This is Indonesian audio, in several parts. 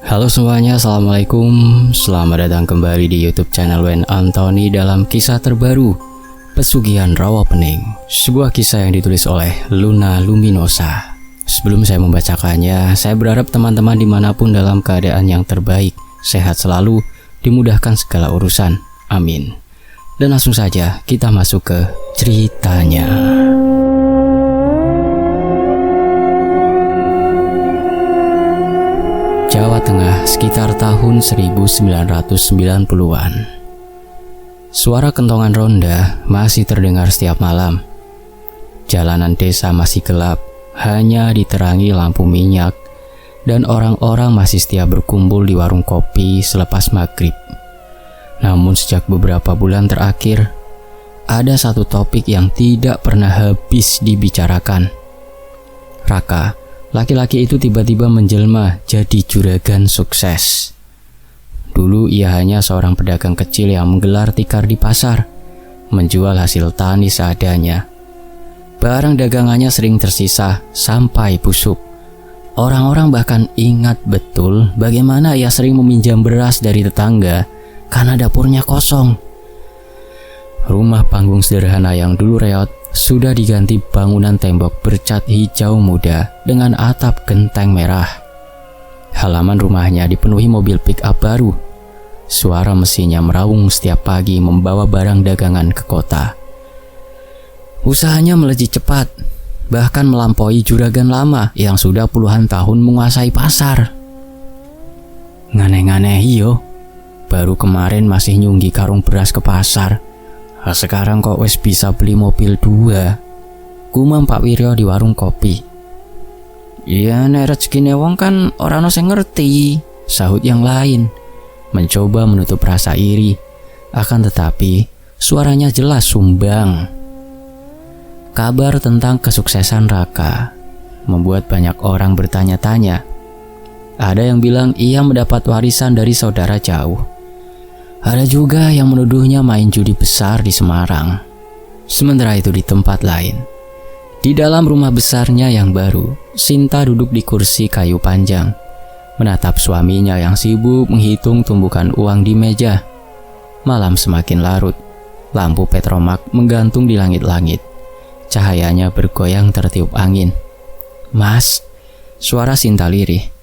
Halo semuanya, Assalamualaikum. Selamat datang kembali di YouTube channel Wen Antoni dalam kisah terbaru Pesugihan Rawa Pening. Sebuah kisah yang ditulis oleh Luna Luminosa. Sebelum saya membacakannya, saya berharap teman-teman dimanapun dalam keadaan yang terbaik, sehat selalu, dimudahkan segala urusan. Amin. Dan langsung saja kita masuk ke ceritanya. Jawa Tengah sekitar tahun 1990-an. Suara kentongan ronda masih terdengar setiap malam. Jalanan desa masih gelap, hanya diterangi lampu minyak, dan orang-orang masih setia berkumpul di warung kopi selepas maghrib. Namun sejak beberapa bulan terakhir, ada satu topik yang tidak pernah habis dibicarakan. Raka, laki-laki itu tiba-tiba menjelma jadi juragan sukses. Dulu ia hanya seorang pedagang kecil yang menggelar tikar di pasar, menjual hasil tani seadanya. Barang dagangannya sering tersisa sampai busuk. Orang-orang bahkan ingat betul bagaimana ia sering meminjam beras dari tetangga karena dapurnya kosong. Rumah panggung sederhana yang dulu reot sudah diganti bangunan tembok bercat hijau muda dengan atap genteng merah. Halaman rumahnya dipenuhi mobil pick-up baru. Suara mesinnya meraung setiap pagi membawa barang dagangan ke kota. Usahanya melejit cepat, bahkan melampaui juragan lama yang sudah puluhan tahun menguasai pasar. Nganeh-nganeh iyo, baru kemarin masih nyunggi karung beras ke pasar. Sekarang kok wes bisa beli mobil 2. Gumam Pak Wiryo di warung kopi. Iya, nek rezekine wong kan ora ono sing ngerti, sahut yang lain. Mencoba menutup rasa iri, akan tetapi suaranya jelas sumbang. Kabar tentang kesuksesan Raka membuat banyak orang bertanya-tanya. Ada yang bilang ia mendapat warisan dari saudara jauh. Ada juga yang menuduhnya main judi besar di Semarang. Sementara itu di tempat lain, di dalam rumah besarnya yang baru, Sinta duduk di kursi kayu panjang, menatap suaminya yang sibuk menghitung tumbukan uang di meja. Malam semakin larut, lampu petromak menggantung di langit-langit. Cahayanya bergoyang tertiup angin. Mas, suara Sinta lirih.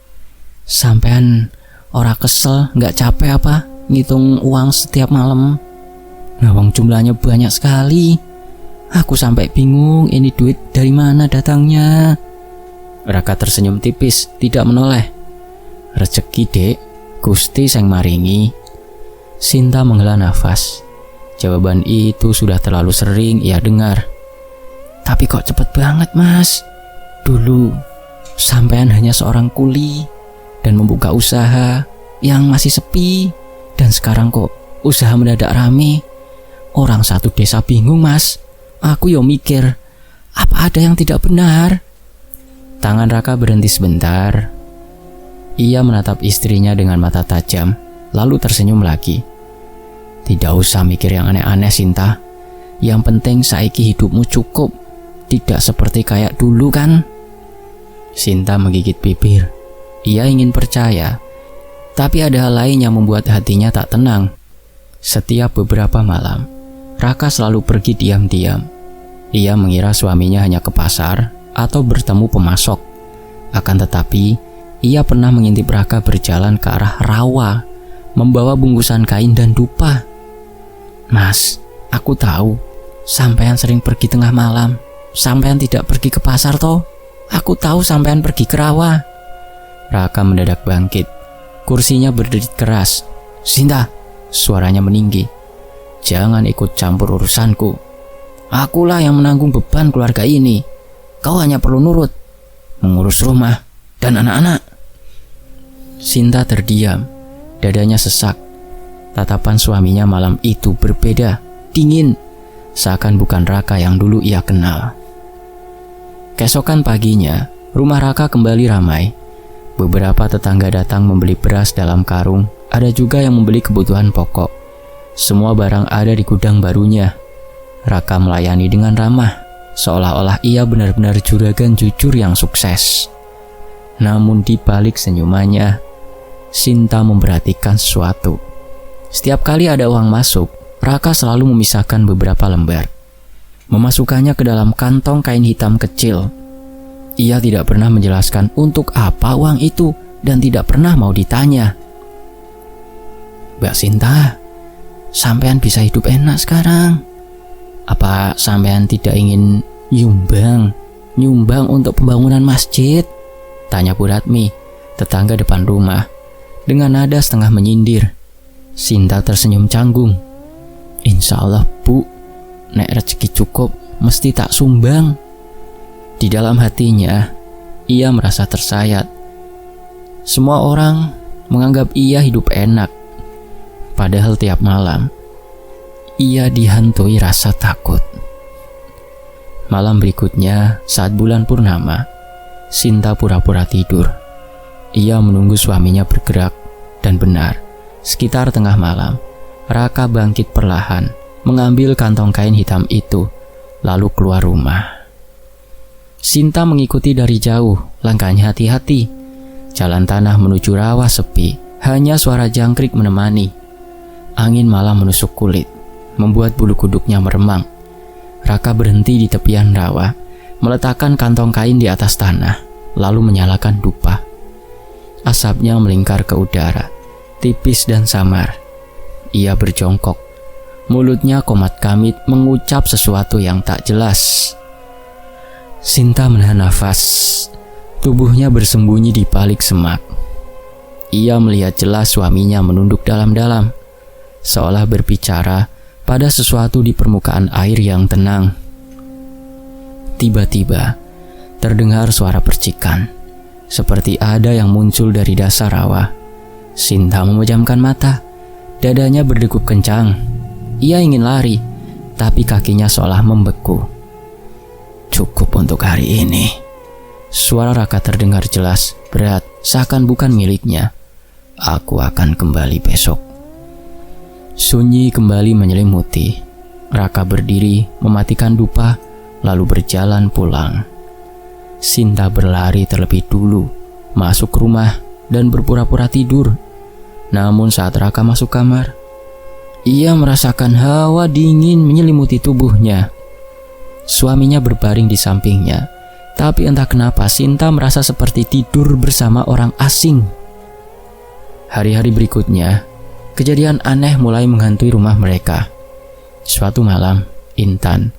Sampean ora kesel, gak capek apa ngitung uang setiap malam? Wong jumlahnya banyak sekali. Aku sampai bingung ini duit dari mana datangnya. Raka tersenyum tipis, tidak menoleh. Rezeki dek, Gusti sing maringi. Sinta menghela nafas. Jawaban itu sudah terlalu sering ia dengar. Tapi kok cepet banget mas. Dulu sampean hanya seorang kuli dan membuka usaha yang masih sepi. Dan sekarang kok usaha mendadak rame. Orang satu desa bingung mas. Aku yo mikir, apa ada yang tidak benar? Tangan Raka berhenti sebentar. Ia menatap istrinya dengan mata tajam, lalu tersenyum lagi. Tidak usah mikir yang aneh-aneh Sinta. Yang penting saiki hidupmu cukup. Tidak seperti kayak dulu kan? Sinta menggigit bibir. Ia ingin percaya, tapi ada hal lain yang membuat hatinya tak tenang. Setiap beberapa malam, Raka selalu pergi diam-diam. Ia mengira suaminya hanya ke pasar atau bertemu pemasok. Akan tetapi, ia pernah mengintip Raka berjalan ke arah rawa, membawa bungkusan kain dan dupa. Mas, aku tahu, sampean sering pergi tengah malam. Sampean tidak pergi ke pasar toh? Aku tahu sampean pergi ke rawa. Raka mendadak bangkit. Kursinya berderet keras. Sinta, suaranya meninggi. Jangan ikut campur urusanku. Akulah yang menanggung beban keluarga ini. Kau hanya perlu nurut, mengurus rumah dan anak-anak. Sinta terdiam. Dadanya sesak. Tatapan suaminya malam itu berbeda, dingin, seakan bukan Raka yang dulu ia kenal. Keesokan paginya, rumah Raka kembali ramai. Beberapa tetangga datang membeli beras dalam karung, ada juga yang membeli kebutuhan pokok. Semua barang ada di gudang barunya. Raka melayani dengan ramah, seolah-olah ia benar-benar juragan jujur yang sukses. Namun di balik senyumannya, Sinta memperhatikan sesuatu. Setiap kali ada uang masuk, Raka selalu memisahkan beberapa lembar, memasukkannya ke dalam kantong kain hitam kecil. Ia tidak pernah menjelaskan untuk apa uang itu dan tidak pernah mau ditanya. Mbak Sinta, sampean bisa hidup enak sekarang. Apa sampean tidak ingin nyumbang untuk pembangunan masjid? Tanya Bu Ratmi, tetangga depan rumah, dengan nada setengah menyindir. Sinta tersenyum canggung. Insya Allah Bu, nek rezeki cukup mesti tak sumbang. Di dalam hatinya, ia merasa tersayat. Semua orang menganggap ia hidup enak. Padahal tiap malam, ia dihantui rasa takut. Malam berikutnya, saat bulan purnama, Sinta pura-pura tidur. Ia menunggu suaminya bergerak, dan benar, sekitar tengah malam, Raka bangkit perlahan, mengambil kantong kain hitam itu, lalu keluar rumah. Sinta mengikuti dari jauh, langkahnya hati-hati. Jalan tanah menuju rawa sepi, hanya suara jangkrik menemani. Angin malam menusuk kulit, membuat bulu kuduknya meremang. Raka berhenti di tepian rawa, meletakkan kantong kain di atas tanah, lalu menyalakan dupa. Asapnya melingkar ke udara, tipis dan samar. Ia berjongkok, mulutnya komat kamit mengucap sesuatu yang tak jelas. Sinta menahan nafas, tubuhnya bersembunyi di balik semak. Ia melihat jelas suaminya menunduk dalam-dalam, seolah berbicara pada sesuatu di permukaan air yang tenang. Tiba-tiba, terdengar suara percikan, seperti ada yang muncul dari dasar rawa. Sinta memejamkan mata, dadanya berdegup kencang. Ia ingin lari, tapi kakinya seolah membeku. Cukup untuk hari ini. Suara Raka terdengar jelas, berat, seakan bukan miliknya. Aku akan kembali besok. Sunyi kembali menyelimuti. Raka berdiri, mematikan dupa, lalu berjalan pulang. Sinta berlari terlebih dulu, masuk rumah dan berpura-pura tidur. Namun saat Raka masuk kamar, ia merasakan hawa dingin menyelimuti tubuhnya. Suaminya berbaring di sampingnya, tapi entah kenapa Sinta merasa seperti tidur bersama orang asing. Hari-hari berikutnya, kejadian aneh mulai menghantui rumah mereka. Suatu malam, Intan,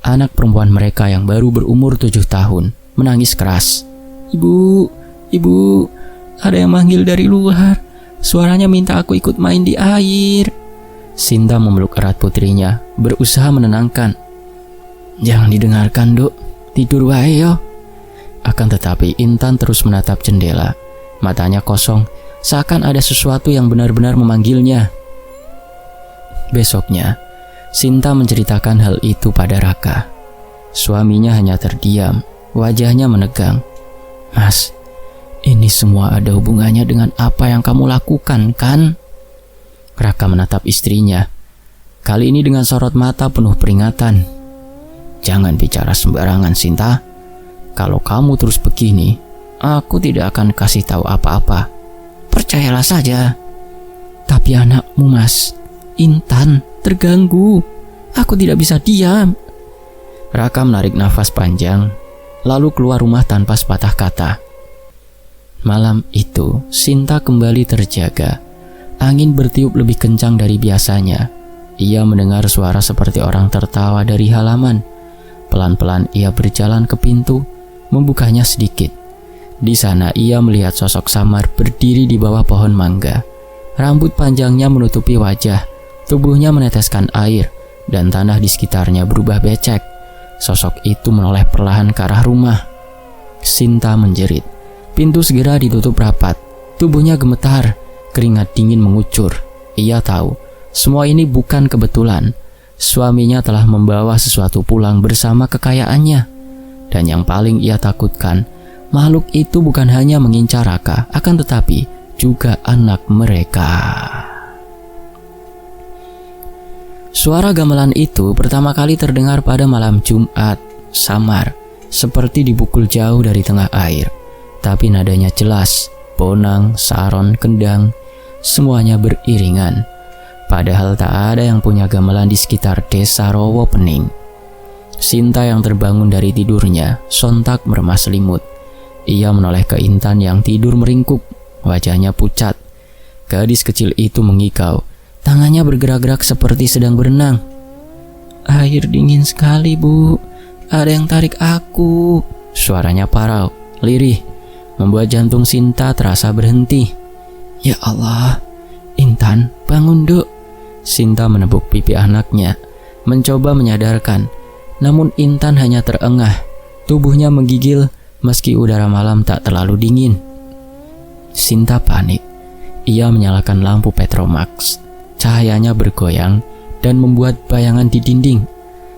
anak perempuan mereka yang baru berumur 7 tahun, menangis keras. Ibu, ada yang manggil dari luar. Suaranya minta aku ikut main di air. Sinta memeluk erat putrinya, berusaha menenangkan. Jangan didengarkan, Duk. Tidur wae yo. Akan tetapi Intan terus menatap jendela. Matanya kosong, seakan ada sesuatu yang benar-benar memanggilnya. Besoknya, Sinta menceritakan hal itu pada Raka. Suaminya hanya terdiam, wajahnya menegang. Mas, ini semua ada hubungannya dengan apa yang kamu lakukan, kan? Raka menatap istrinya, kali ini dengan sorot mata penuh peringatan. Jangan bicara sembarangan, Sinta. Kalau kamu terus begini, aku tidak akan kasih tahu apa-apa. Percayalah saja. Tapi anakmu, Mas, Intan, terganggu. Aku tidak bisa diam. Raka menarik nafas panjang, lalu keluar rumah tanpa sepatah kata. Malam itu, Sinta kembali terjaga. Angin bertiup lebih kencang dari biasanya. Ia mendengar suara seperti orang tertawa dari halaman. Pelan-pelan ia berjalan ke pintu, membukanya sedikit. Di sana ia melihat sosok samar berdiri di bawah pohon mangga. Rambut panjangnya menutupi wajah, tubuhnya meneteskan air, dan tanah di sekitarnya berubah becek. Sosok itu menoleh perlahan ke arah rumah. Sinta menjerit. Pintu segera ditutup rapat. Tubuhnya gemetar, keringat dingin mengucur. Ia tahu, semua ini bukan kebetulan. Suaminya telah membawa sesuatu pulang bersama kekayaannya. Dan yang paling ia takutkan, makhluk itu bukan hanya mengincar Raka, akan tetapi juga anak mereka. Suara gamelan itu pertama kali terdengar pada malam Jumat, samar, seperti dipukul jauh dari tengah air. Tapi nadanya jelas, Bonang, Saron, Kendang, semuanya beriringan. Padahal tak ada yang punya gamelan di sekitar desa Rowo Pening. Sinta yang terbangun dari tidurnya sontak meremah selimut. Ia menoleh ke Intan yang tidur meringkuk, wajahnya pucat. Gadis kecil itu mengikau, tangannya bergerak-gerak seperti sedang berenang. "Air dingin sekali, Bu. Ada yang tarik aku." Suaranya parau, lirih, membuat jantung Sinta terasa berhenti. "Ya Allah, Intan, bangun, Duk." Sinta menepuk pipi anaknya, mencoba menyadarkan. Namun Intan hanya terengah, tubuhnya menggigil meski udara malam tak terlalu dingin. Sinta panik. Ia menyalakan lampu Petromax. Cahayanya bergoyang dan membuat bayangan di dinding.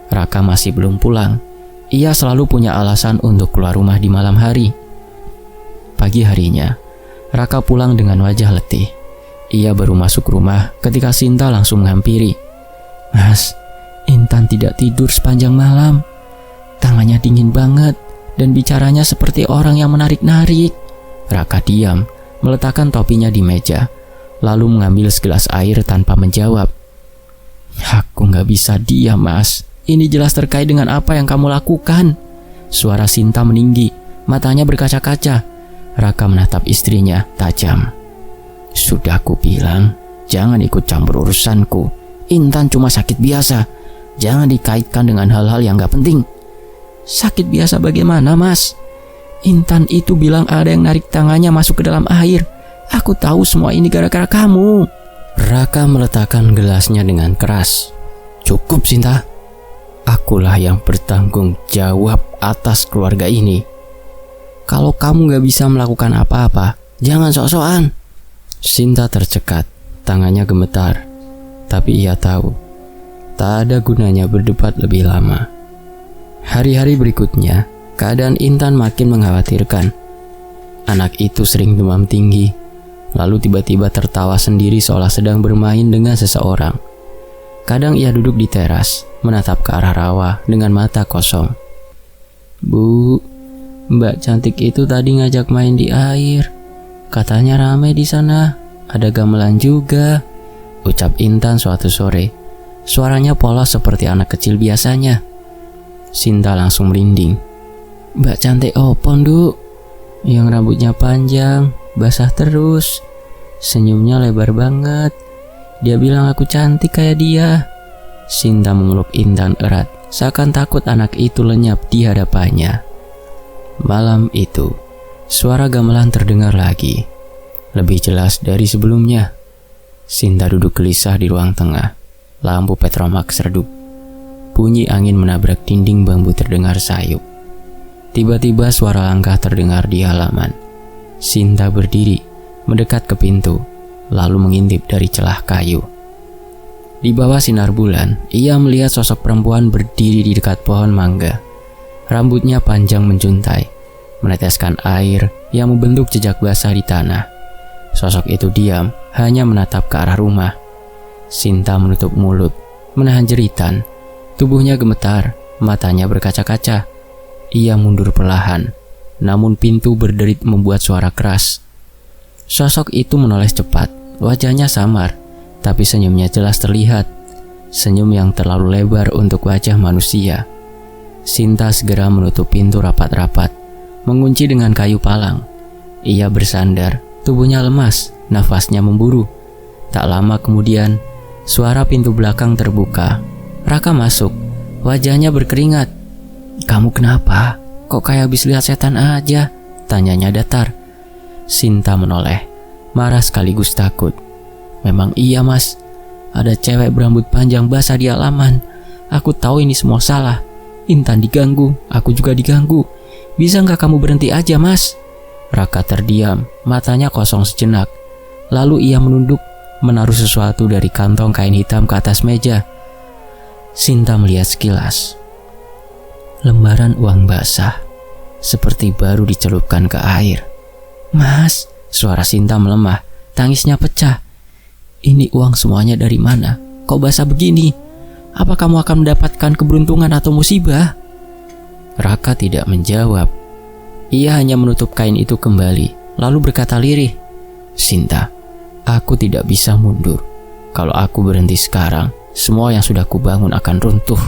Raka masih belum pulang. Ia selalu punya alasan untuk keluar rumah di malam hari. Pagi harinya, Raka pulang dengan wajah letih. Ia baru masuk rumah ketika Sinta langsung menghampiri. "Mas, Intan tidak tidur sepanjang malam. Tangannya dingin banget dan bicaranya seperti orang yang menarik-narik." Raka diam, meletakkan topinya di meja, lalu mengambil segelas air tanpa menjawab. "Aku gak bisa diam, Mas. Ini jelas terkait dengan apa yang kamu lakukan." Suara Sinta meninggi, matanya berkaca-kaca. Raka menatap istrinya tajam. "Sudah aku bilang, jangan ikut campur urusanku. Intan cuma sakit biasa. Jangan dikaitkan dengan hal-hal yang gak penting." "Sakit biasa bagaimana, Mas? Intan itu bilang ada yang narik tangannya masuk ke dalam air. Aku tahu semua ini gara-gara kamu." Raka meletakkan gelasnya dengan keras. "Cukup, Sinta. Akulah yang bertanggung jawab atas keluarga ini. Kalau kamu gak bisa melakukan apa-apa, jangan sok-sokan." Sinta tercekat, tangannya gemetar. Tapi ia tahu, tak ada gunanya berdebat lebih lama. Hari-hari berikutnya, keadaan Intan makin mengkhawatirkan. Anak itu sering demam tinggi, lalu tiba-tiba tertawa sendiri seolah sedang bermain dengan seseorang. Kadang ia duduk di teras, menatap ke arah rawa dengan mata kosong. "Bu, Mbak cantik itu tadi ngajak main di air. Katanya ramai di sana, ada gamelan juga," ucap Intan suatu sore. Suaranya polos seperti anak kecil biasanya. Sinta langsung merinding. "Mbak cantik opon, Duk? Yang rambutnya panjang, basah terus. Senyumnya lebar banget. Dia bilang aku cantik kayak dia." Sinta memeluk Intan erat, seakan takut anak itu lenyap di hadapannya. Malam itu, suara gamelan terdengar lagi, lebih jelas dari sebelumnya. Sinta duduk gelisah di ruang tengah. Lampu Petromax redup. Bunyi angin menabrak dinding bambu terdengar sayup. Tiba-tiba suara langkah terdengar di halaman. Sinta berdiri, mendekat ke pintu, lalu mengintip dari celah kayu. Di bawah sinar bulan, ia melihat sosok perempuan berdiri di dekat pohon mangga. Rambutnya panjang menjuntai, meneteskan air yang membentuk jejak basah di tanah. Sosok itu diam, hanya menatap ke arah rumah. Sinta menutup mulut, menahan jeritan. Tubuhnya gemetar, matanya berkaca-kaca. Ia mundur perlahan, namun pintu berderit membuat suara keras. Sosok itu menoleh cepat, wajahnya samar, tapi senyumnya jelas terlihat. Senyum yang terlalu lebar untuk wajah manusia. Sinta segera menutup pintu rapat-rapat, mengunci dengan kayu palang. Ia bersandar, tubuhnya lemas, nafasnya memburu. Tak lama kemudian, suara pintu belakang terbuka. Raka masuk, wajahnya berkeringat. "Kamu kenapa? Kok kayak habis lihat setan aja?" tanyanya datar. Sinta menoleh, marah sekaligus takut. "Memang iya, Mas. Ada cewek berambut panjang basah di halaman. Aku tahu ini semua salah. Intan diganggu, aku juga diganggu. Bisa nggak kamu berhenti aja, Mas?" Raka terdiam, matanya kosong sejenak. Lalu ia menunduk, menaruh sesuatu dari kantong kain hitam ke atas meja. Sinta melihat sekilas. Lembaran uang basah, seperti baru dicelupkan ke air. "Mas," suara Sinta melemah, tangisnya pecah. "Ini uang semuanya dari mana? Kok basah begini? Apa kamu akan mendapatkan keberuntungan atau musibah?" Raka tidak menjawab. Ia hanya menutup kain itu kembali, lalu berkata lirih, "Sinta, aku tidak bisa mundur. Kalau aku berhenti sekarang, semua yang sudah kubangun akan runtuh.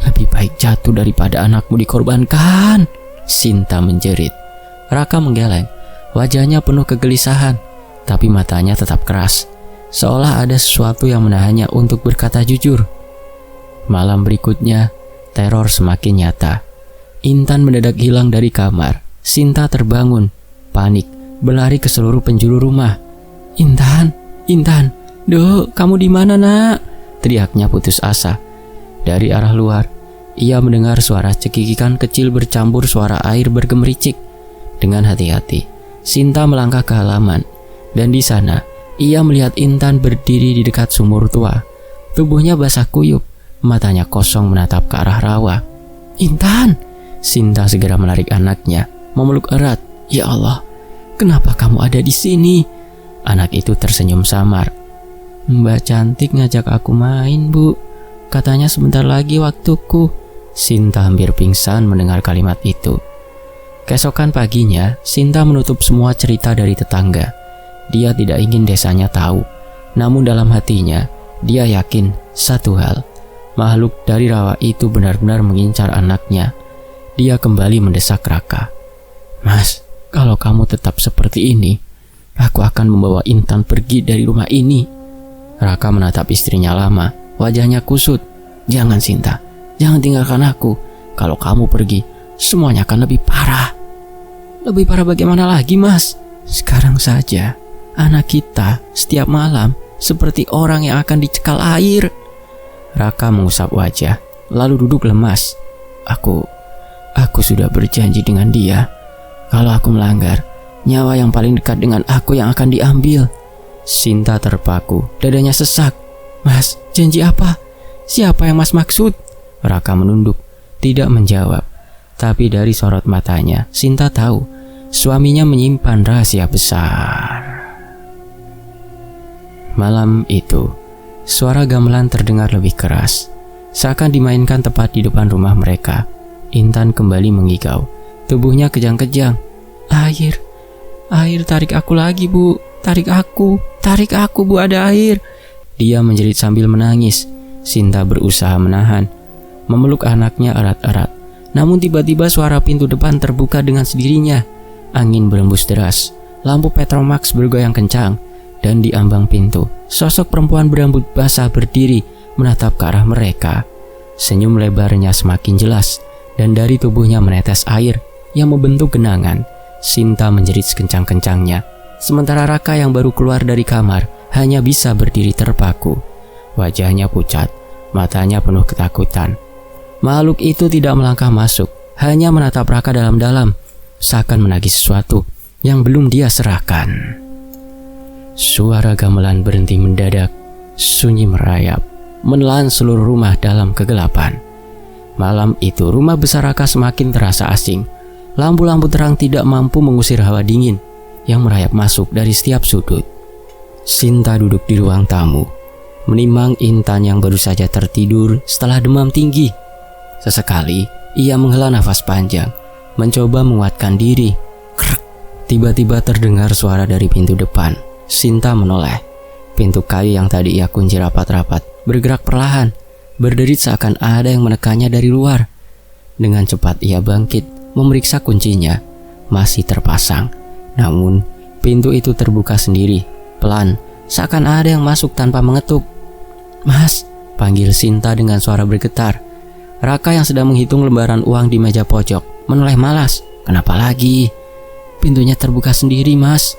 Lebih baik jatuh daripada anakmu dikorbankan." Sinta menjerit. Raka menggeleng. Wajahnya penuh kegelisahan, tapi matanya tetap keras, seolah ada sesuatu yang menahannya untuk berkata jujur. Malam berikutnya, teror semakin nyata. Intan mendadak hilang dari kamar. Sinta terbangun, panik, berlari ke seluruh penjuru rumah. "Intan, Intan, Dok, kamu di mana, Nak?" teriaknya putus asa. Dari arah luar, ia mendengar suara cekikikan kecil bercampur suara air bergemericik. Dengan hati-hati, Sinta melangkah ke halaman, dan di sana ia melihat Intan berdiri di dekat sumur tua. Tubuhnya basah kuyup, matanya kosong menatap ke arah rawa. "Intan!" Sinta segera menarik anaknya, memeluk erat. "Ya Allah, kenapa kamu ada di sini?" Anak itu tersenyum samar. "Mbak cantik ngajak aku main, Bu. Katanya sebentar lagi waktuku." Sinta hampir pingsan mendengar kalimat itu. Keesokan paginya, Sinta menutup semua cerita dari tetangga. Dia tidak ingin desanya tahu. Namun dalam hatinya, dia yakin satu hal. Makhluk dari rawa itu benar-benar mengincar anaknya. Dia kembali mendesak Raka. "Mas, kalau kamu tetap seperti ini, aku akan membawa Intan pergi dari rumah ini." Raka menatap istrinya lama. Wajahnya kusut. "Jangan, Sinta. Jangan tinggalkan aku. Kalau kamu pergi, semuanya akan lebih parah." "Lebih parah bagaimana lagi, Mas? Sekarang saja anak kita setiap malam seperti orang yang akan dicekal air." Raka mengusap wajah, lalu duduk lemas. Aku sudah berjanji dengan dia. Kalau aku melanggar, nyawa yang paling dekat dengan aku yang akan diambil." Sinta terpaku, dadanya sesak. "Mas, janji apa? Siapa yang Mas maksud?" Raka menunduk, tidak menjawab. Tapi dari sorot matanya, Sinta tahu suaminya menyimpan rahasia besar. Malam itu, suara gamelan terdengar lebih keras, seakan dimainkan tepat di depan rumah mereka. Intan kembali mengigau, tubuhnya kejang-kejang. Air, tarik aku lagi, Bu. Tarik aku, Bu, ada air." Dia menjerit sambil menangis. Sinta berusaha menahan, memeluk anaknya erat-erat. Namun tiba-tiba suara pintu depan terbuka dengan sendirinya. Angin berembus deras, lampu Petromax bergoyang kencang, dan di ambang pintu, sosok perempuan berambut basah berdiri menatap ke arah mereka. Senyum lebarnya semakin jelas, dan dari tubuhnya menetes air yang membentuk genangan. Sinta menjerit sekencang-kencangnya, sementara Raka yang baru keluar dari kamar hanya bisa berdiri terpaku. Wajahnya pucat, matanya penuh ketakutan. Makhluk itu tidak melangkah masuk, hanya menatap Raka dalam-dalam, seakan menagih sesuatu yang belum dia serahkan. Suara gamelan berhenti mendadak, sunyi merayap, menelan seluruh rumah dalam kegelapan. Malam itu rumah besar Raka semakin terasa asing. Lampu-lampu terang tidak mampu mengusir hawa dingin yang merayap masuk dari setiap sudut. Sinta duduk di ruang tamu, menimang Intan yang baru saja tertidur setelah demam tinggi. Sesekali ia menghela nafas panjang, mencoba menguatkan diri. Krek. Tiba-tiba terdengar suara dari pintu depan. Sinta menoleh. Pintu kayu yang tadi ia kunci rapat-rapat bergerak perlahan, berderit seakan ada yang menekannya dari luar. Dengan cepat ia bangkit, memeriksa kuncinya. Masih terpasang. Namun pintu itu terbuka sendiri, pelan, seakan ada yang masuk tanpa mengetuk. "Mas," panggil Sinta dengan suara bergetar. Raka yang sedang menghitung lembaran uang di meja pojok menoleh malas. "Kenapa lagi?" "Pintunya terbuka sendiri, Mas."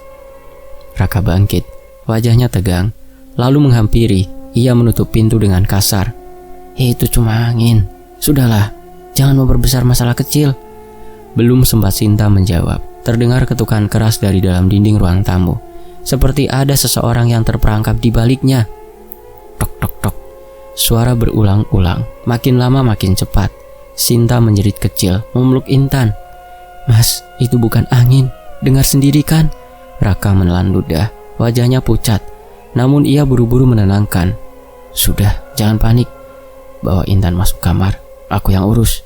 Raka bangkit, wajahnya tegang, lalu menghampiri. Ia menutup pintu dengan kasar. "Itu cuma angin. Sudahlah, jangan memperbesar masalah kecil." Belum sempat Sinta menjawab, terdengar ketukan keras dari dalam dinding ruang tamu, seperti ada seseorang yang terperangkap di baliknya. Tok tok tok. Suara berulang-ulang, makin lama makin cepat. Sinta menjerit kecil, memeluk Intan. "Mas, itu bukan angin. Dengar sendiri kan?" Raka menelan ludah, wajahnya pucat. Namun ia buru-buru menenangkan. "Sudah, jangan panik. Bawa Intan masuk kamar, aku yang urus."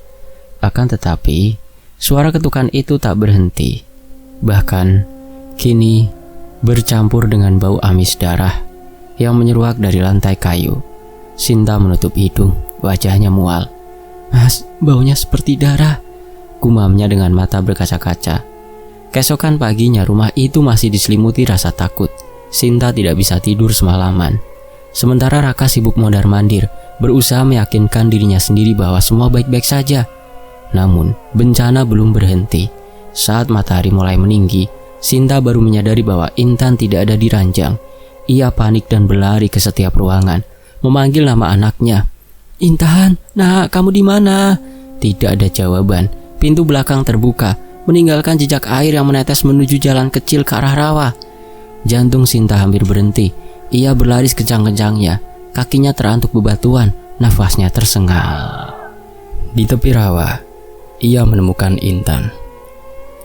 Akan tetapi, suara ketukan itu tak berhenti. Bahkan kini bercampur dengan bau amis darah yang menyeruak dari lantai kayu. Sinta menutup hidung, wajahnya mual. "Mas, baunya seperti darah," gumamnya dengan mata berkaca-kaca. Keesokan paginya rumah itu masih diselimuti rasa takut. Sinta tidak bisa tidur semalaman. Sementara Raka sibuk mondar-mandir, berusaha meyakinkan dirinya sendiri bahwa semua baik-baik saja. Namun, bencana belum berhenti. Saat matahari mulai meninggi, Sinta baru menyadari bahwa Intan tidak ada di ranjang. Ia panik dan berlari ke setiap ruangan, memanggil nama anaknya. "Intan, nak, kamu di mana?" Tidak ada jawaban. Pintu belakang terbuka, meninggalkan jejak air yang menetes menuju jalan kecil ke arah rawa. Jantung Sinta hampir berhenti. Ia berlari sekencang-kencangnya. Kakinya terantuk bebatuan, nafasnya tersengal. Di tepi rawa, ia menemukan Intan.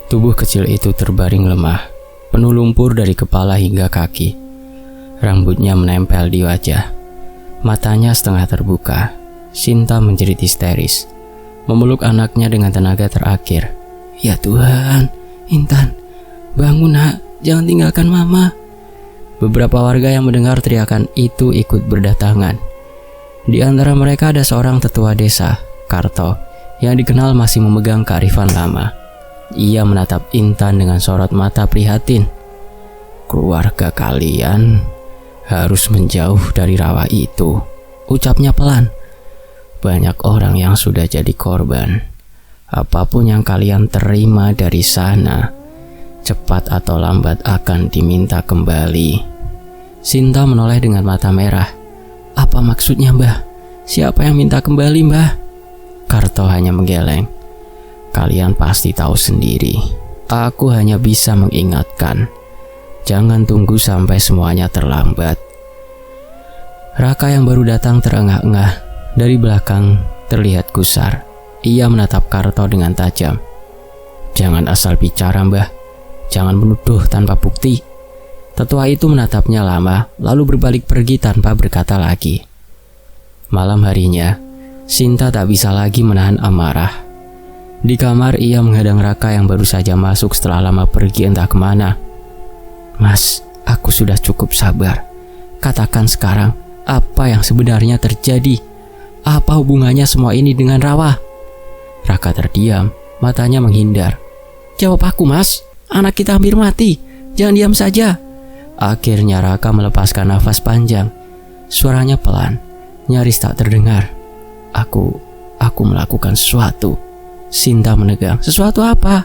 Tubuh kecil itu terbaring lemah, penuh lumpur dari kepala hingga kaki. Rambutnya menempel di wajah. Matanya setengah terbuka. Sinta menjerit histeris, memeluk anaknya dengan tenaga terakhir. "Ya Tuhan, Intan, bangun nak, jangan tinggalkan mama." Beberapa warga yang mendengar teriakan itu ikut berdatangan. Di antara mereka ada seorang tetua desa, Karto, yang dikenal masih memegang kearifan lama. Ia menatap Intan dengan sorot mata prihatin. "Keluarga kalian harus menjauh dari rawa itu," ucapnya pelan. "Banyak orang yang sudah jadi korban. Apapun yang kalian terima dari sana, cepat atau lambat akan diminta kembali." Sinta menoleh dengan mata merah. "Apa maksudnya, Mbah? Siapa yang minta kembali, Mbah?" Karto hanya menggeleng. "Kalian pasti tahu sendiri. Aku hanya bisa mengingatkan. Jangan tunggu sampai semuanya terlambat." Raka yang baru datang terengah-engah. Dari belakang terlihat gusar. Ia menatap Karto dengan tajam. "Jangan asal bicara, Mbah. Jangan menuduh tanpa bukti." Tetua itu menatapnya lama, lalu berbalik pergi tanpa berkata lagi. Malam harinya, Sinta tak bisa lagi menahan amarah. Di kamar ia menghadang Raka yang baru saja masuk setelah lama pergi entah kemana. "Mas, aku sudah cukup sabar. Katakan sekarang, apa yang sebenarnya terjadi? Apa hubungannya semua ini dengan Rawa?" Raka terdiam, matanya menghindar. "Jawab aku, Mas. Anak kita hampir mati. Jangan diam saja." Akhirnya Raka melepaskan nafas panjang. Suaranya pelan, nyaris tak terdengar. Aku melakukan sesuatu." Sinta menegang. "Sesuatu apa?"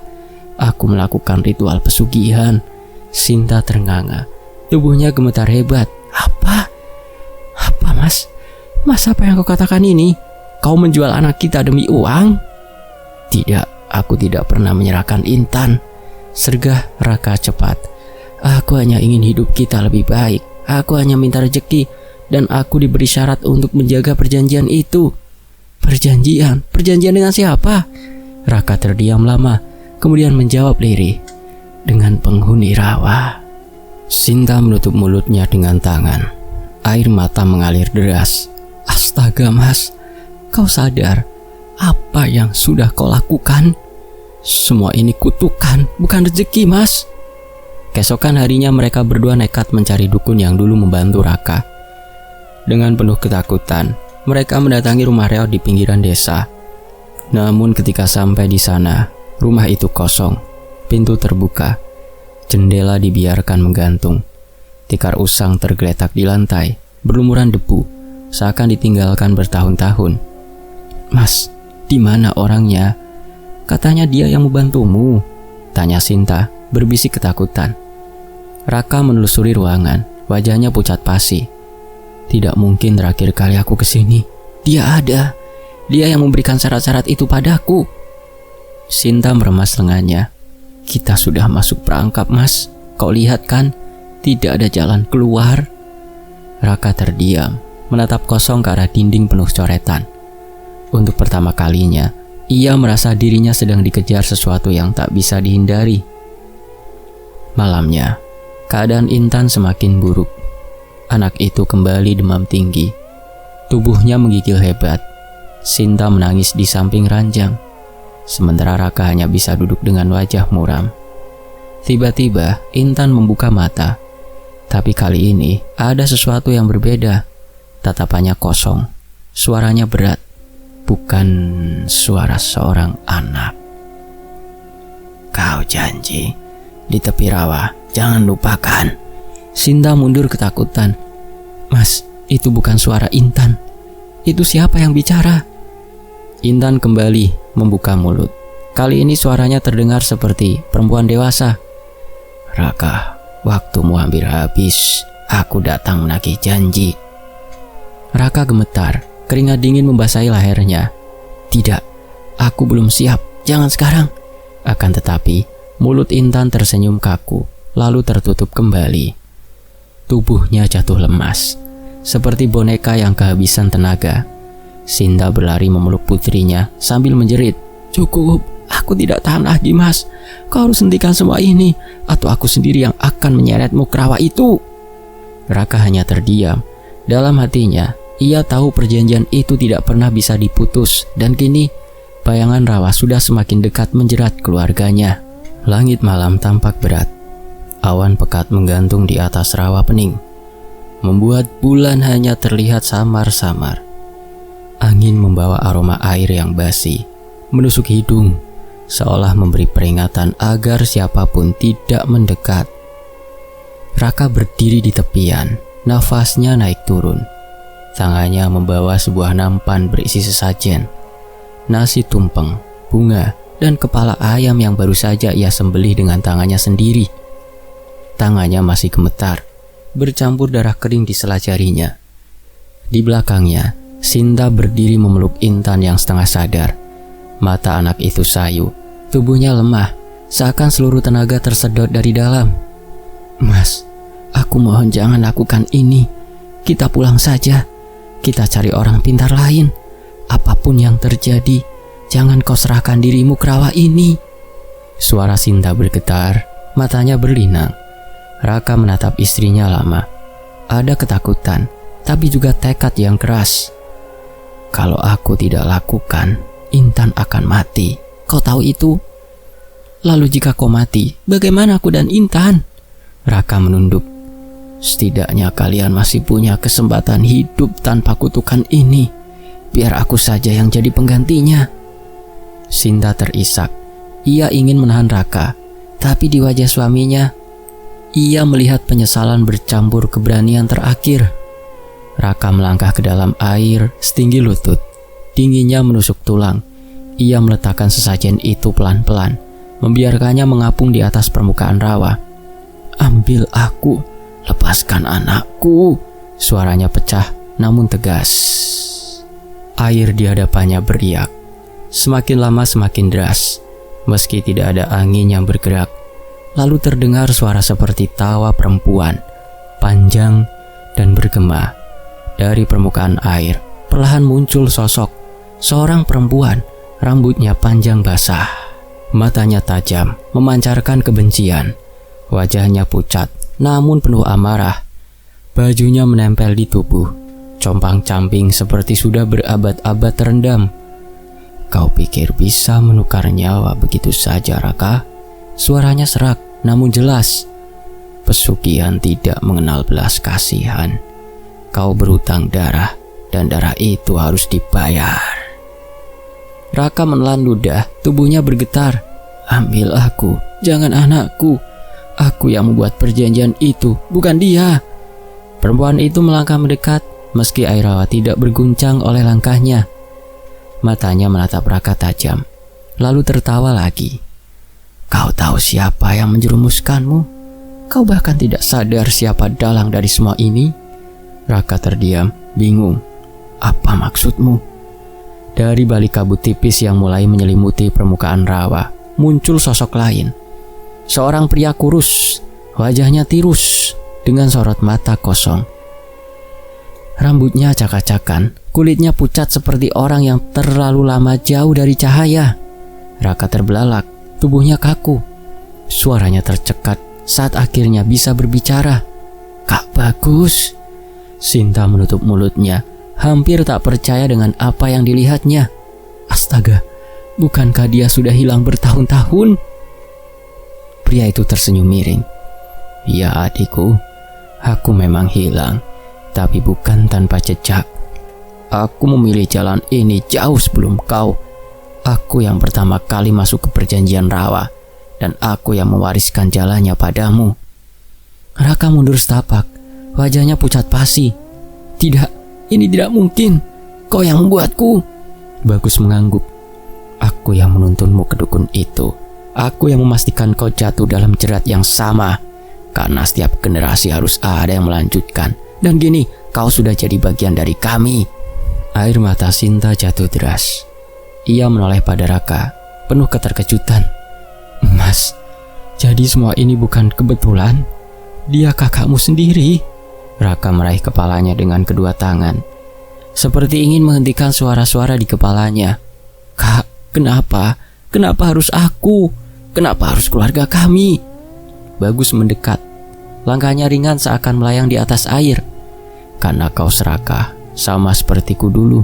"Aku melakukan ritual pesugihan." Sinta ternganga. Tubuhnya gemetar hebat. Apa, Mas? Mas, apa yang kau katakan ini? Kau menjual anak kita demi uang?" "Tidak, aku tidak pernah menyerahkan Intan," sergah Raka cepat. "Aku hanya ingin hidup kita lebih baik. Aku hanya minta rezeki, dan aku diberi syarat untuk menjaga perjanjian itu." "Perjanjian? Perjanjian dengan siapa?" Raka terdiam lama, kemudian menjawab lirih. "Dengan penghuni rawa." Sinta menutup mulutnya dengan tangan. Air mata mengalir deras. "Astaga, Mas, kau sadar apa yang sudah kau lakukan? Semua ini kutukan, bukan rezeki, Mas." Keesokan harinya mereka berdua nekat mencari dukun yang dulu membantu Raka. Dengan penuh ketakutan, mereka mendatangi rumah reot di pinggiran desa. Namun ketika sampai di sana, rumah itu kosong. Pintu terbuka, jendela dibiarkan menggantung. Tikar usang tergeletak di lantai, berlumuran debu, seakan ditinggalkan bertahun-tahun. "Mas, di mana orangnya? Katanya dia yang membantumu," tanya Sinta, berbisik ketakutan. Raka menelusuri ruangan, wajahnya pucat pasi. "Tidak mungkin terakhir kali aku kesini. Dia ada. Dia yang memberikan syarat-syarat itu padaku." Sinta meremas lengannya. "Kita sudah masuk perangkap, Mas. Kau lihat kan, tidak ada jalan keluar." Raka terdiam, menatap kosong ke arah dinding penuh coretan. Untuk pertama kalinya, ia merasa dirinya sedang dikejar sesuatu yang tak bisa dihindari. Malamnya, keadaan Intan semakin buruk. Anak itu kembali demam tinggi. Tubuhnya menggigil hebat. Sinta menangis di samping ranjang, sementara Raka hanya bisa duduk dengan wajah muram. Tiba-tiba Intan membuka mata. Tapi kali ini ada sesuatu yang berbeda. Tatapannya kosong, suaranya berat. Bukan suara seorang anak. Kau janji di tepi rawa, jangan lupakan. Sinta mundur ketakutan. Mas, itu bukan suara Intan. Itu siapa yang bicara? Intan kembali membuka mulut. Kali ini suaranya terdengar seperti perempuan dewasa. Raka, waktumu hampir habis. Aku datang menagih janji. Raka gemetar, keringat dingin membasahi lehernya. Tidak, aku belum siap. Jangan sekarang. Akan tetapi, mulut Intan tersenyum kaku, lalu tertutup kembali. Tubuhnya jatuh lemas, seperti boneka yang kehabisan tenaga. Sinta berlari memeluk putrinya sambil menjerit, "Cukup, aku tidak tahan lagi, Mas. Kau harus hentikan semua ini, atau aku sendiri yang akan menyeretmu ke rawa itu." Raka hanya terdiam. Dalam hatinya, ia tahu perjanjian itu tidak pernah bisa diputus, dan kini bayangan rawa sudah semakin dekat menjerat keluarganya. Langit malam tampak berat. Awan pekat menggantung di atas rawa pening, membuat bulan hanya terlihat samar-samar. Angin membawa aroma air yang basi, menusuk hidung, seolah memberi peringatan agar siapapun tidak mendekat. Raka berdiri di tepian, nafasnya naik turun. Tangannya membawa sebuah nampan berisi sesajen, nasi tumpeng, bunga, dan kepala ayam yang baru saja ia sembelih dengan tangannya sendiri. Tangannya masih gemetar, bercampur darah kering di sela jarinya. Di belakangnya, Sinta berdiri memeluk Intan yang setengah sadar. Mata anak itu sayu, tubuhnya lemah, seakan seluruh tenaga tersedot dari dalam. "Mas, aku mohon jangan lakukan ini. Kita pulang saja. Kita cari orang pintar lain. Apapun yang terjadi, jangan kau serahkan dirimu ke rawa ini." Suara Sinta bergetar, matanya berlinang. Raka menatap istrinya lama. Ada ketakutan, tapi juga tekad yang keras. "Kalau aku tidak lakukan, Intan akan mati. Kau tahu itu? Lalu jika kau mati, bagaimana aku dan Intan?" Raka menunduk. "Setidaknya kalian masih punya kesempatan hidup tanpa kutukan ini. Biar aku saja yang jadi penggantinya." Sinta terisak. Ia ingin menahan Raka, tapi di wajah suaminya, ia melihat penyesalan bercampur keberanian terakhir. Raka melangkah ke dalam air setinggi lutut. Dinginnya menusuk tulang. Ia meletakkan sesajen itu pelan-pelan, membiarkannya mengapung di atas permukaan rawa. "Ambil aku, lepaskan anakku." Suaranya pecah namun tegas. Air di hadapannya beriak. Semakin lama semakin deras, meski tidak ada angin yang bergerak. Lalu terdengar suara seperti tawa perempuan, panjang dan bergema. Dari permukaan air, perlahan muncul sosok seorang perempuan, rambutnya panjang basah. Matanya tajam, memancarkan kebencian. Wajahnya pucat, namun penuh amarah. Bajunya menempel di tubuh, compang-camping seperti sudah berabad-abad terendam. "Kau pikir bisa menukar nyawa begitu saja, Raka?" Suaranya serak, namun jelas. "Pesugihan tidak mengenal belas kasihan. Kau berhutang darah, dan darah itu harus dibayar." Raka menelan ludah, tubuhnya bergetar. "Ambil aku, jangan anakku. Aku yang membuat perjanjian itu, bukan dia." Perempuan itu melangkah mendekat, meski air rawa tidak berguncang oleh langkahnya. Matanya menatap Raka tajam, lalu tertawa lagi. "Kau tahu siapa yang menjerumuskanmu? Kau bahkan tidak sadar siapa dalang dari semua ini?" Raka terdiam, bingung. "Apa maksudmu?" Dari balik kabut tipis yang mulai menyelimuti permukaan rawa, muncul sosok lain. Seorang pria kurus, wajahnya tirus, dengan sorot mata kosong. Rambutnya acak-acakan, kulitnya pucat seperti orang yang terlalu lama jauh dari cahaya. Raka terbelalak, tubuhnya kaku. Suaranya tercekat saat akhirnya bisa berbicara. "Kak Bagus." Sinta menutup mulutnya, hampir tak percaya dengan apa yang dilihatnya. Astaga, bukankah dia sudah hilang bertahun-tahun? Pria itu tersenyum miring. Ya adikku, aku memang hilang, tapi bukan tanpa jejak. Aku memilih jalan ini jauh sebelum kau. Aku yang pertama kali masuk ke perjanjian rawa, dan aku yang mewariskan jalannya padamu. Raka mundur setapak, wajahnya pucat pasi. Tidak, ini tidak mungkin. Kau yang membuatku. Bagus mengangguk. Aku yang menuntunmu ke dukun itu. Aku yang memastikan kau jatuh dalam jerat yang sama. Karena setiap generasi harus ada yang melanjutkan. Dan gini, kau sudah jadi bagian dari kami. Air mata Sinta jatuh deras. Ia menoleh pada Raka, penuh keterkejutan. Mas, jadi semua ini bukan kebetulan? Dia kakakmu sendiri. Raka meraih kepalanya dengan kedua tangan, seperti ingin menghentikan suara-suara di kepalanya. Kak, kenapa? Kenapa harus aku? Kenapa harus keluarga kami? Bagus mendekat. Langkahnya ringan seakan melayang di atas air. Karena kau serakah, sama sepertiku dulu.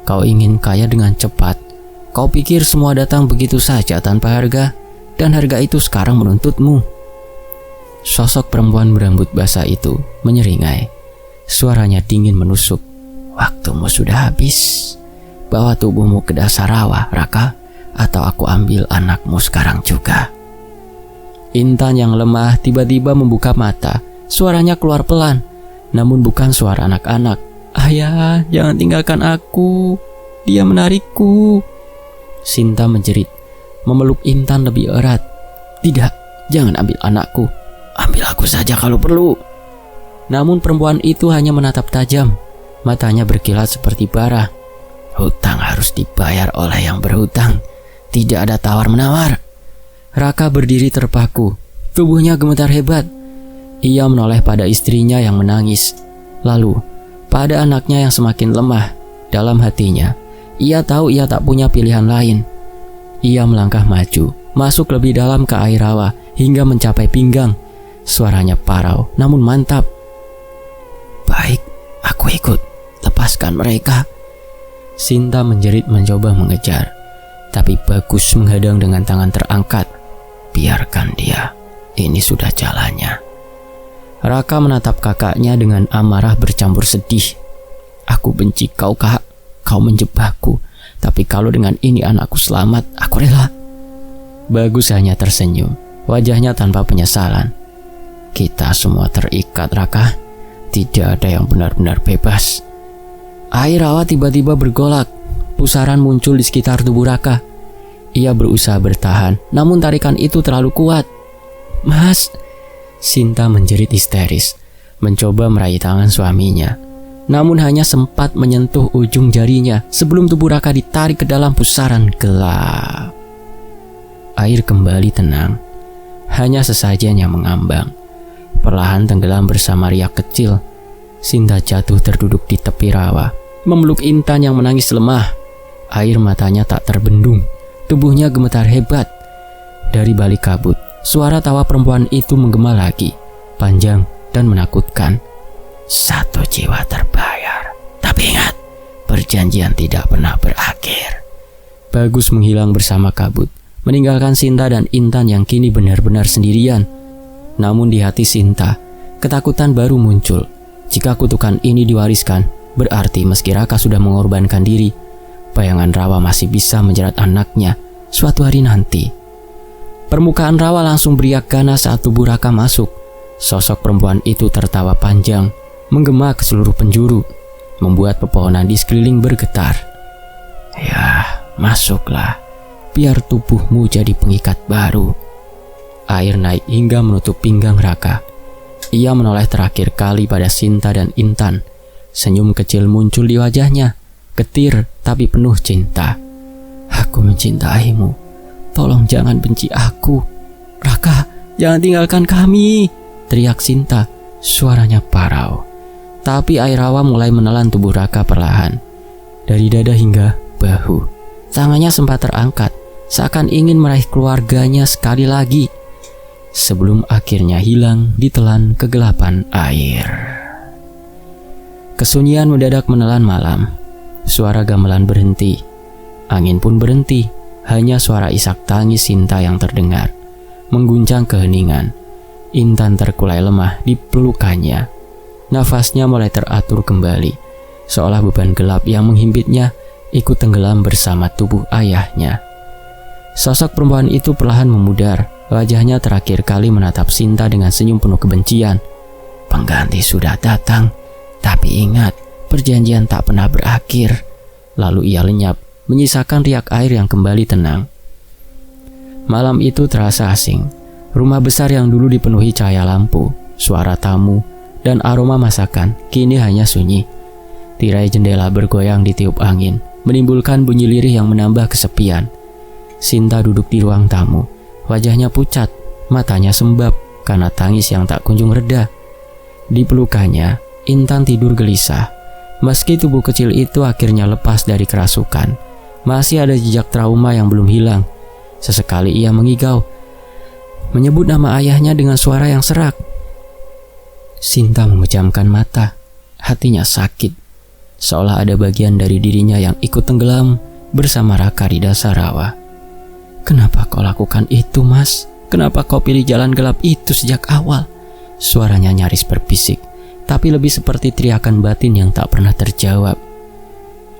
Kau ingin kaya dengan cepat. Kau pikir semua datang begitu saja tanpa harga, dan harga itu sekarang menuntutmu. Sosok perempuan berambut basah itu menyeringai. Suaranya dingin menusuk. Waktumu sudah habis. Bawa tubuhmu ke dasar rawa, Raka, atau aku ambil anakmu sekarang juga. Intan yang lemah tiba-tiba membuka mata. Suaranya keluar pelan, namun bukan suara anak-anak. Ayah, jangan tinggalkan aku. Dia menarikku. Sinta menjerit, memeluk Intan lebih erat. Tidak, jangan ambil anakku. Ambil aku saja kalau perlu. Namun perempuan itu hanya menatap tajam. Matanya berkilat seperti bara. Hutang harus dibayar oleh yang berhutang. Tidak ada tawar-menawar. Raka berdiri terpaku. Tubuhnya gemetar hebat. Ia menoleh pada istrinya yang menangis. Lalu pada anaknya yang semakin lemah. Dalam hatinya, ia tahu ia tak punya pilihan lain. Ia melangkah maju, masuk lebih dalam ke air rawa hingga mencapai pinggang. Suaranya parau namun mantap. Baik, aku ikut. Lepaskan mereka. Sinta menjerit mencoba mengejar, tapi Bagus menghadang dengan tangan terangkat. Biarkan dia, ini sudah jalannya. Raka menatap kakaknya dengan amarah bercampur sedih. Aku benci kau, Kak. Kau menjebakku. Tapi kalau dengan ini anakku selamat, aku rela. Bagus hanya tersenyum, wajahnya tanpa penyesalan. Kita semua terikat, Raka. Tidak ada yang benar-benar bebas. Air rawa tiba-tiba bergolak. Pusaran muncul di sekitar tubuh Raka. Ia berusaha bertahan, namun tarikan itu terlalu kuat. Mas, Sinta menjerit histeris, mencoba meraih tangan suaminya. Namun hanya sempat menyentuh ujung jarinya sebelum tubuh Raka ditarik ke dalam pusaran gelap. Air kembali tenang. Hanya sesajen yang mengambang. Perlahan tenggelam bersama riak kecil. Sinta jatuh terduduk di tepi rawa, memeluk Intan yang menangis lemah. Air matanya tak terbendung. Tubuhnya gemetar hebat. Dari balik kabut, suara tawa perempuan itu menggema lagi, panjang dan menakutkan. Satu jiwa terbayar. Tapi ingat, perjanjian tidak pernah berakhir. Bagus menghilang bersama kabut, meninggalkan Sinta dan Intan yang kini benar-benar sendirian. Namun di hati Sinta, ketakutan baru muncul. Jika kutukan ini diwariskan, berarti meski Raka sudah mengorbankan diri, bayangan rawa masih bisa menjerat anaknya suatu hari nanti. Permukaan rawa langsung beriak ganas saat tubuh Raka masuk. Sosok perempuan itu tertawa panjang, menggema ke seluruh penjuru, membuat pepohonan di sekeliling bergetar. Ya, masuklah, biar tubuhmu jadi pengikat baru. Air naik hingga menutup pinggang Raka. Ia menoleh terakhir kali pada Sinta dan Intan. Senyum kecil muncul di wajahnya, getir tapi penuh cinta. Aku mencintaimu. Tolong jangan benci aku. Raka, jangan tinggalkan kami, teriak Sinta. Suaranya parau. Tapi air rawa mulai menelan tubuh Raka perlahan. Dari dada hingga bahu. Tangannya sempat terangkat, seakan ingin meraih keluarganya sekali lagi. Sebelum akhirnya hilang ditelan kegelapan air. Kesunyian mendadak menelan malam. Suara gamelan berhenti. Angin pun berhenti. Hanya suara isak tangis Sinta yang terdengar. mengguncang keheningan. Intan terkulai lemah di pelukannya. Nafasnya mulai teratur kembali, seolah beban gelap yang menghimpitnya ikut tenggelam bersama tubuh ayahnya. Sosok perempuan itu perlahan memudar. Wajahnya terakhir kali menatap Sinta dengan senyum penuh kebencian. Pengganti sudah datang, tapi ingat, perjanjian tak pernah berakhir. Lalu ia lenyap, menyisakan riak air yang kembali tenang. Malam itu terasa asing. Rumah besar yang dulu dipenuhi cahaya lampu, suara tamu, dan aroma masakan kini hanya sunyi. Tirai jendela bergoyang ditiup angin, menimbulkan bunyi lirih yang menambah kesepian. Sinta duduk di ruang tamu. Wajahnya pucat, matanya sembab karena tangis yang tak kunjung reda. Di pelukannya, Intan tidur gelisah. Meski tubuh kecil itu akhirnya lepas dari kerasukan, masih ada jejak trauma yang belum hilang. Sesekali ia mengigau, menyebut nama ayahnya dengan suara yang serak. Sinta memejamkan mata, hatinya sakit, seolah ada bagian dari dirinya yang ikut tenggelam bersama Raka di dasar rawa. Kenapa kau lakukan itu, Mas? Kenapa kau pilih jalan gelap itu sejak awal? Suaranya nyaris berbisik, tapi lebih seperti teriakan batin yang tak pernah terjawab.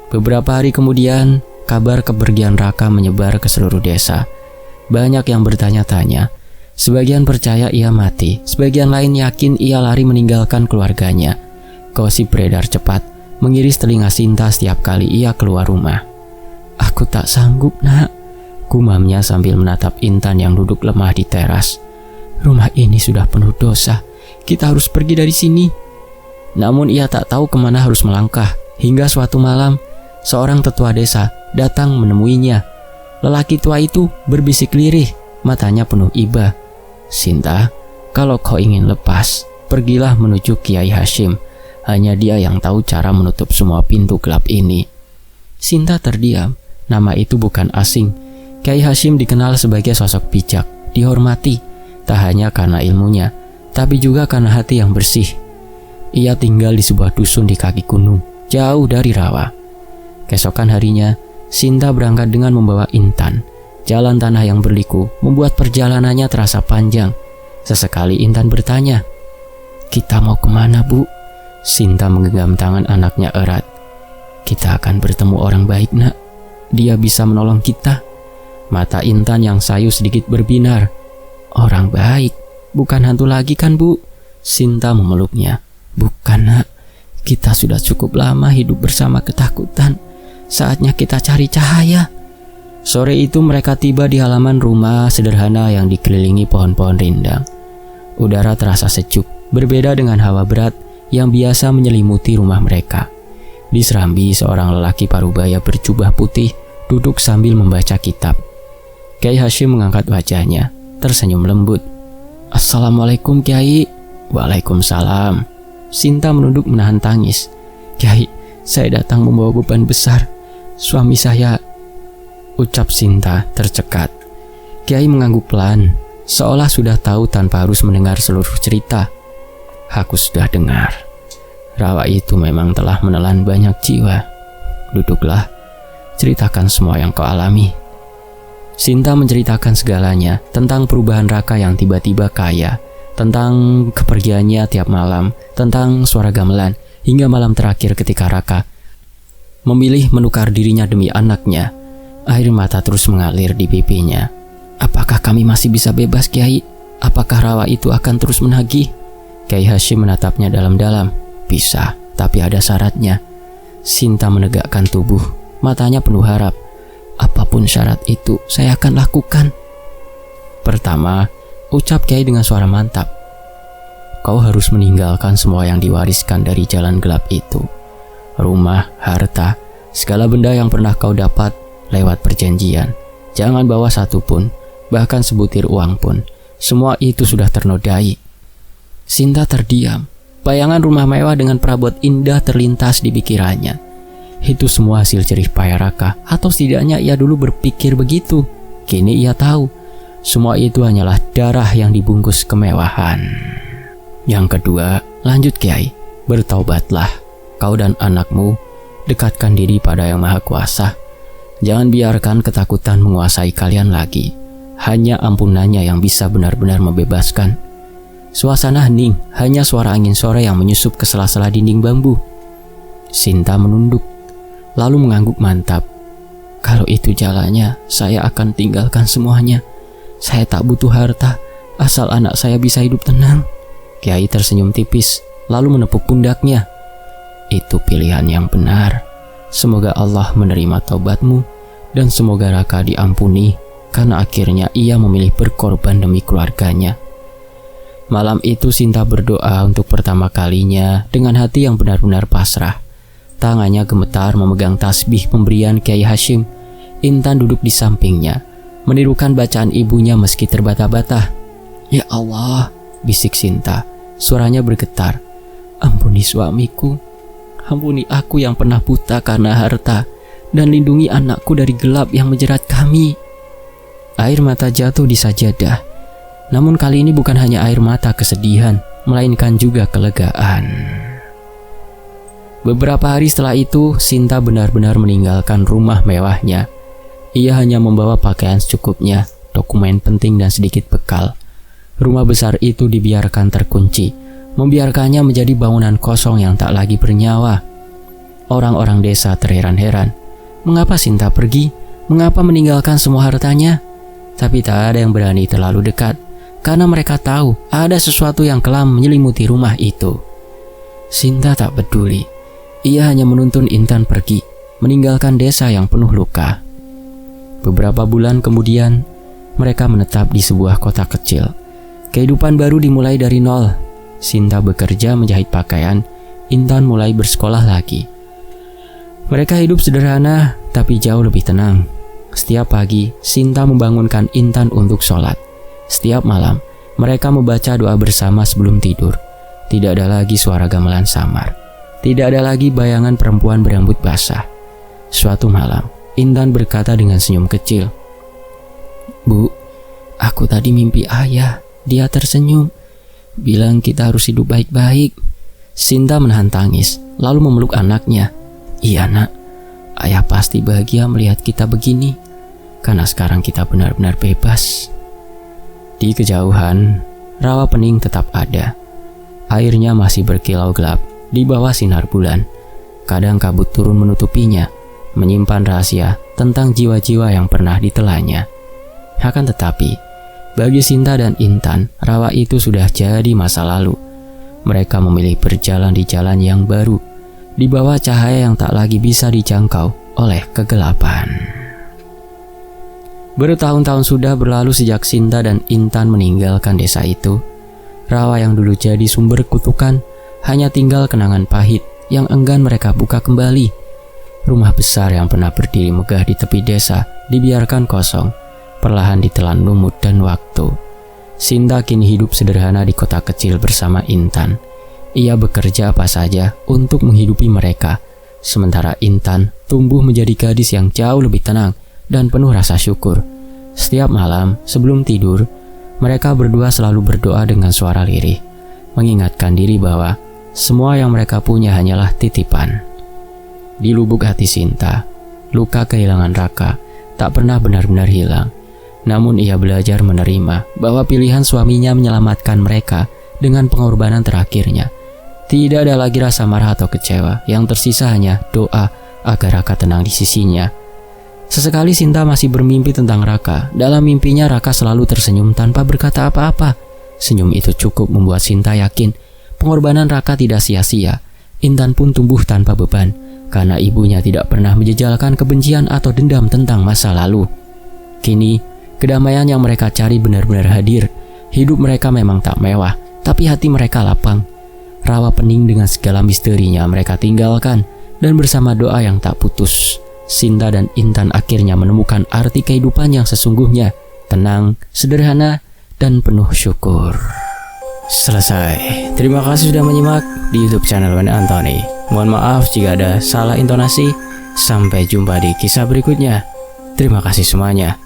Beberapa hari kemudian, kabar kepergian Raka menyebar ke seluruh desa. Banyak yang bertanya-tanya. Sebagian percaya ia mati, sebagian lain yakin ia lari meninggalkan keluarganya. Gosip beredar cepat, mengiris telinga Sinta setiap kali ia keluar rumah. Aku tak sanggup, Nak, gumamnya sambil menatap Intan yang duduk lemah di teras. Rumah ini sudah penuh dosa. Kita harus pergi dari sini. Namun ia tak tahu kemana harus melangkah. Hingga suatu malam, seorang tetua desa datang menemuinya. Lelaki tua itu berbisik lirih, matanya penuh iba. Sinta, kalau kau ingin lepas, pergilah menuju Kiai Hashim. Hanya dia yang tahu cara menutup semua pintu gelap ini. Sinta terdiam. Nama itu bukan asing. Kiai Hashim dikenal sebagai sosok bijak, dihormati, tak hanya karena ilmunya, tapi juga karena hati yang bersih. Ia tinggal di sebuah dusun di kaki gunung, jauh dari rawa. Keesokan harinya, Sinta berangkat dengan membawa Intan. Jalan tanah yang berliku membuat perjalanannya terasa panjang. Sesekali Intan bertanya, "Kita mau kemana, Bu?" Sinta menggenggam tangan anaknya erat. "Kita akan bertemu orang baik, Nak. Dia bisa menolong kita." Mata Intan yang sayu sedikit berbinar. "Orang baik? Bukan hantu lagi kan, Bu?" Sinta memeluknya. "Bukan, Nak. Kita sudah cukup lama hidup bersama ketakutan. Saatnya kita cari cahaya." Sore itu mereka tiba di halaman rumah sederhana yang dikelilingi pohon-pohon rindang. Udara terasa sejuk, berbeda dengan hawa berat yang biasa menyelimuti rumah mereka. Di serambi, seorang lelaki parubaya berjubah putih duduk sambil membaca kitab. Kiai Hashim mengangkat wajahnya, tersenyum lembut. "Assalamualaikum, Kiai." "Waalaikumsalam." Sinta menunduk menahan tangis. "Kiai, saya datang membawa beban besar. Suami saya..." ucap Sinta tercekat. Kiai mengangguk pelan, seolah sudah tahu tanpa harus mendengar seluruh cerita. "Aku sudah dengar. Rawa itu memang telah menelan banyak jiwa. Duduklah, ceritakan semua yang kau alami." Sinta menceritakan segalanya, tentang perubahan Raka yang tiba-tiba kaya, tentang kepergiannya tiap malam, tentang suara gamelan, hingga malam terakhir ketika Raka memilih menukar dirinya demi anaknya. Air mata terus mengalir di pipinya. "Apakah kami masih bisa bebas, Kiai? Apakah rawa itu akan terus menagih?" Kiai Hashim menatapnya dalam-dalam. "Bisa, tapi ada syaratnya." Sinta menegakkan tubuh, matanya penuh harap. "Apapun syarat itu, saya akan lakukan." "Pertama," ucap Kiai dengan suara mantap, "kau harus meninggalkan semua yang diwariskan dari jalan gelap itu. Rumah, harta, segala benda yang pernah kau dapat lewat perjanjian. Jangan bawa satu pun, bahkan sebutir uang pun. Semua itu sudah ternodai." Sinta terdiam. Bayangan rumah mewah dengan perabot indah terlintas di pikirannya. Itu semua hasil jerih payah Raka, atau setidaknya ia dulu berpikir begitu. Kini ia tahu, semua itu hanyalah darah yang dibungkus kemewahan. "Yang kedua," lanjut Kiai, "bertaubatlah. Kau dan anakmu dekatkan diri pada Yang Maha Kuasa. Jangan biarkan ketakutan menguasai kalian lagi. hanya ampunannya yang bisa benar-benar membebaskan. Suasana hening, hanya suara angin sore yang menyusup ke sela-sela dinding bambu. Sinta menunduk, lalu mengangguk mantap. Kalau itu jalannya, saya akan tinggalkan semuanya. Saya tak butuh harta, asal anak saya bisa hidup tenang. Kiai tersenyum tipis, lalu menepuk pundaknya. Itu pilihan yang benar. Semoga Allah menerima taubatmu, dan semoga Raka diampuni, karena akhirnya ia memilih berkorban demi keluarganya. Malam itu Sinta berdoa untuk pertama kalinya dengan hati yang benar-benar pasrah. Tangannya gemetar memegang tasbih pemberian Kiai Hashim. Intan duduk di sampingnya, menirukan bacaan ibunya meski terbata-bata. Ya Allah, bisik Sinta, suaranya bergetar. Ampuni suamiku, ampuni aku yang pernah buta karena harta, dan lindungi anakku dari gelap yang menjerat kami. Air mata jatuh di sajadah. Namun kali ini bukan hanya air mata kesedihan, melainkan juga kelegaan. Beberapa hari setelah itu, Sinta benar-benar meninggalkan rumah mewahnya. Ia hanya membawa pakaian secukupnya, dokumen penting dan sedikit bekal. Rumah besar itu dibiarkan terkunci, membiarkannya menjadi bangunan kosong yang tak lagi bernyawa. Orang-orang desa terheran-heran. Mengapa Sinta pergi? Mengapa meninggalkan semua hartanya? Tapi tak ada yang berani terlalu dekat, karena mereka tahu ada sesuatu yang kelam menyelimuti rumah itu. Sinta tak peduli. Ia hanya menuntun Intan pergi, meninggalkan desa yang penuh luka. Beberapa bulan kemudian, mereka menetap di sebuah kota kecil. Kehidupan baru dimulai dari nol. Sinta bekerja menjahit pakaian, Intan mulai bersekolah lagi. Mereka hidup sederhana, tapi jauh lebih tenang. Setiap pagi, Sinta membangunkan Intan untuk sholat. Setiap malam, mereka membaca doa bersama sebelum tidur. Tidak ada lagi suara gamelan samar. Tidak ada lagi bayangan perempuan berambut basah. Suatu malam, Intan berkata dengan senyum kecil, "Bu, aku tadi mimpi ayah. Dia tersenyum, bilang kita harus hidup baik-baik." Sinta menahan tangis, lalu memeluk anaknya. "Iya nak, ayah pasti bahagia melihat kita begini, karena sekarang kita benar-benar bebas." Di kejauhan, rawa pening tetap ada. Airnya masih berkilau gelap di bawah sinar bulan. Kadang kabut turun menutupinya, menyimpan rahasia tentang jiwa-jiwa yang pernah ditelannya. Akan tetapi, bagi Sinta dan Intan, rawa itu sudah jadi masa lalu. Mereka memilih berjalan di jalan yang baru, di bawah cahaya yang tak lagi bisa dijangkau oleh kegelapan. Bertahun-tahun sudah berlalu sejak Sinta dan Intan meninggalkan desa itu. Rawa yang dulu jadi sumber kutukan hanya tinggal kenangan pahit yang enggan mereka buka kembali. Rumah besar yang pernah berdiri megah di tepi desa dibiarkan kosong, perlahan ditelan lumut dan waktu. Sinta kini hidup sederhana di kota kecil bersama Intan. Ia bekerja apa saja untuk menghidupi mereka, sementara Intan tumbuh menjadi gadis yang jauh lebih tenang dan penuh rasa syukur. Setiap malam sebelum tidur, mereka berdua selalu berdoa dengan suara lirih, mengingatkan diri bahwa semua yang mereka punya hanyalah titipan. Di lubuk hati Sinta, luka kehilangan Raka tak pernah benar-benar hilang. Namun ia belajar menerima bahwa pilihan suaminya menyelamatkan mereka dengan pengorbanan terakhirnya. Tidak ada lagi rasa marah atau kecewa, yang tersisa hanya doa agar Raka tenang di sisinya. Sesekali Sinta masih bermimpi tentang Raka. Dalam mimpinya Raka selalu tersenyum tanpa berkata apa-apa. Senyum itu cukup membuat Sinta yakin pengorbanan Raka tidak sia-sia. Intan pun tumbuh tanpa beban, karena ibunya tidak pernah menjejalkan kebencian atau dendam tentang masa lalu. Kini, kedamaian yang mereka cari benar-benar hadir. Hidup mereka memang tak mewah, tapi hati mereka lapang. Rawa pening dengan segala misterinya mereka tinggalkan, dan bersama doa yang tak putus, Sinta dan Intan akhirnya menemukan arti kehidupan yang sesungguhnya, tenang, sederhana, dan penuh syukur. Selesai. Terima kasih sudah menyimak di YouTube channel Wayne Anthony. Mohon maaf jika ada salah intonasi. Sampai jumpa di kisah berikutnya. Terima kasih semuanya.